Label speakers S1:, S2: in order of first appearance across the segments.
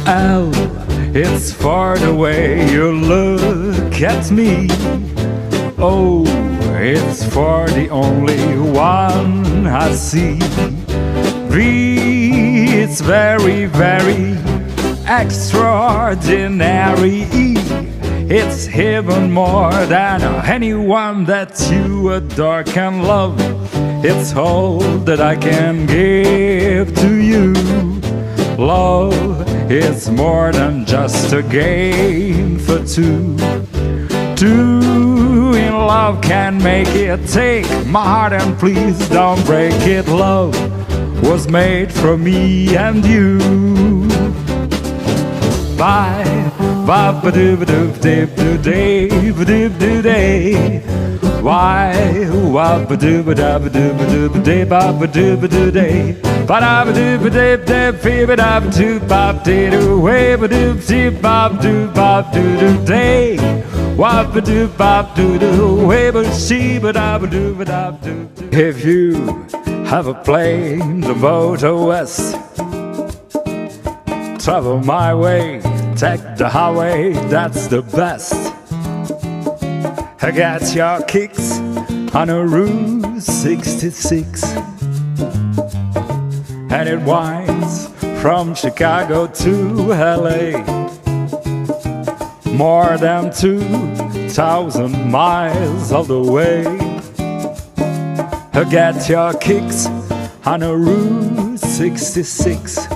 S1: L, it's for the way you look at me. O, it's for the only one I see. V, it's very, very extraordinary. E, it's even more than anyone that you adore can love. It's all that I can give to you. Love is more than just a game for two. Two in love can make it. Take my heart and please don't break it. Love was made for me and you. Bye, ba ba doo ba doo dip doo day ba doo doo day. Why, wa ba doo ba da ba doo ba doo ba day ba ba doo ba doo day. Ba da ba doo ba dip dip fee ba da ba doo ba dee doo way ba doo dee ba doo doo day. Wa ba doo ba doo doo way ba she ba da ba doo ba da doo. If you have a plane to motor west, travel my way, take the highway, that's the best. Get your kicks on a Route 66, and it winds from Chicago to LA, more than 2,000 miles all the way. Get your kicks on a Route 66.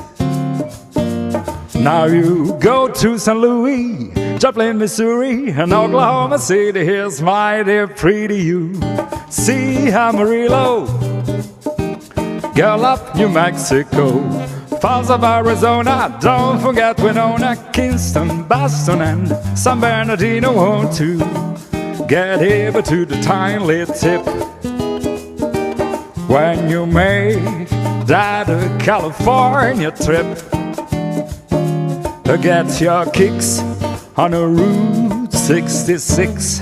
S1: Now you go to St. Louis, Joplin, Missouri, and Oklahoma City. Here's mighty pretty you. See Amarillo, Gallup, New Mexico, Falls of Arizona. Don't forget Winona, Kingston, Boston, and San Bernardino. Want to get able to the tiny tip when you make that California trip. Get your kicks on a Route 66.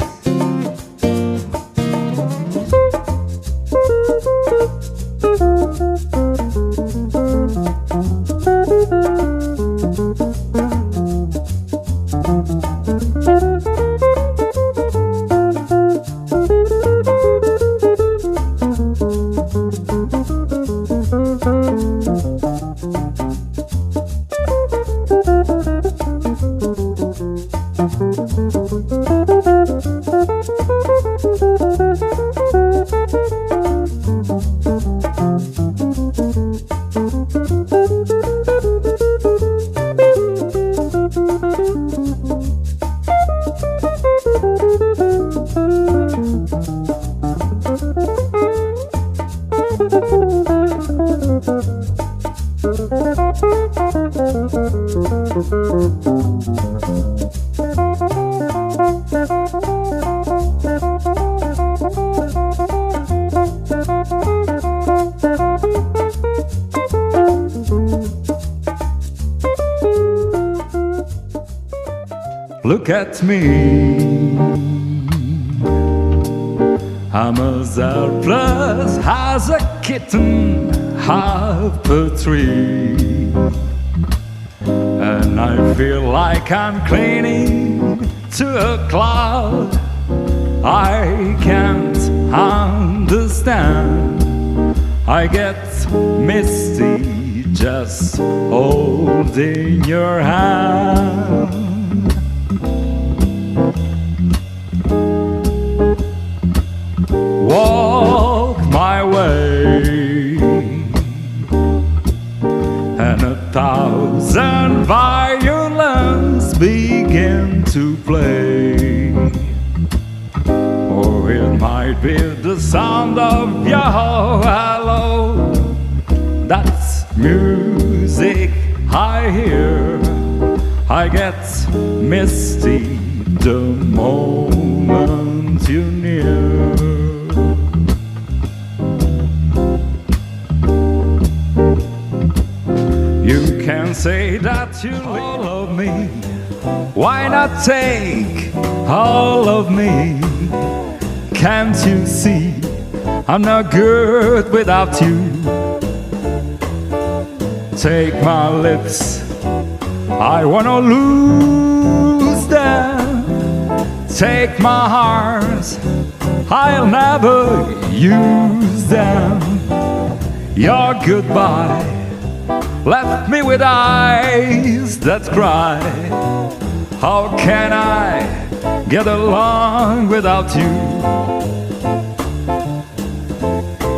S1: Look at me, I'm a surplus as a kitten up a tree, and I feel like I'm clinging to a cloud I can't understand. I get misty just holding your hand. Walk my way, and 1,000 violins begin to play. Or it might be the sound of your hello. That's music I hear. I get misty the moment you're near. You can say that you all of me. Why not take all of me? Can't you see I'm not good without you? Take my lips I wanna lose them. Take my heart, I'll never use them. Your goodbye left me with eyes that cry. How can I get along without you?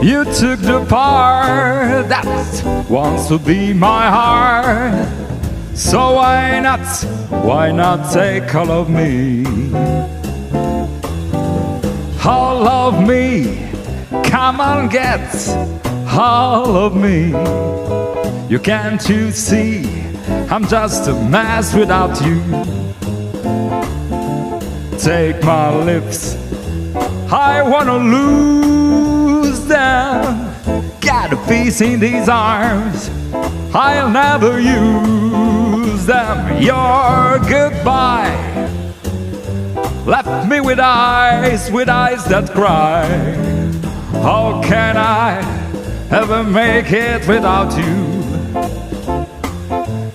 S1: You took the part that wants to be my heart. So why not take all of me? All of me, come on, get all of me. You can't you see, I'm just a mess without you. Take my lips, I wanna lose them. Got a piece in these arms, I'll never use them. Your goodbye left me with eyes that cry. How can I ever make it without you?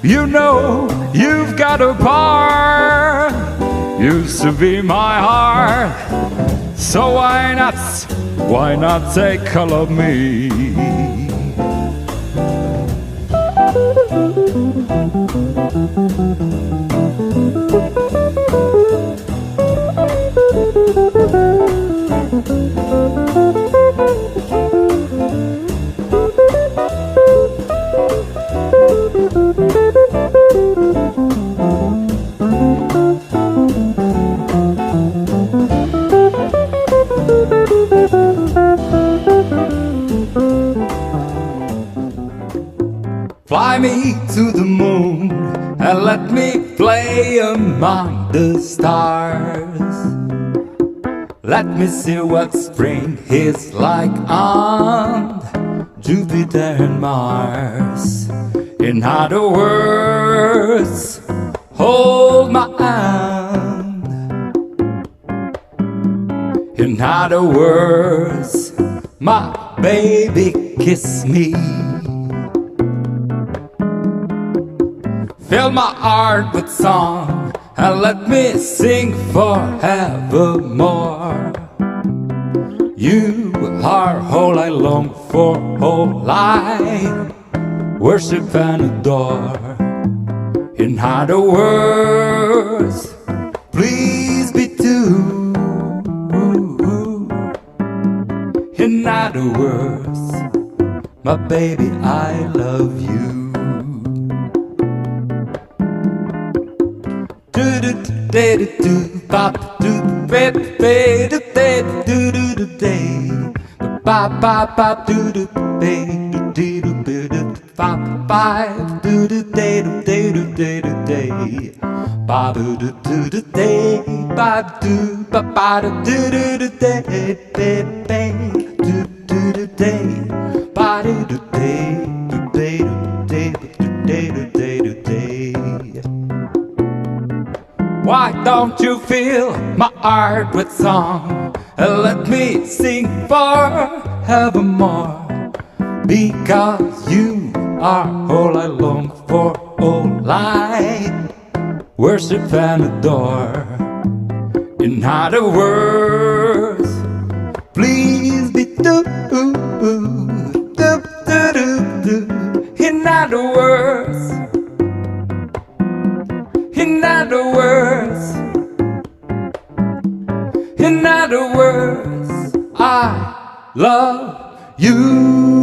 S1: You know you've got a part, used to be my heart. So why not take all of me? Fly me to the moon and let me play among the stars. Let me see what spring is like on Jupiter and Mars. In other words, hold my hand. In other words, my baby, kiss me. Fill my heart with song and let me sing forevermore. You are all I long for, all I worship and adore. In other words, please be true. In other words, my baby, I love you. Why don't you fill my heart with song and let me sing forevermore? Because you are all I long for, all I worship and adore. In other words, please be true. In other words, in other words, in other words, I love you.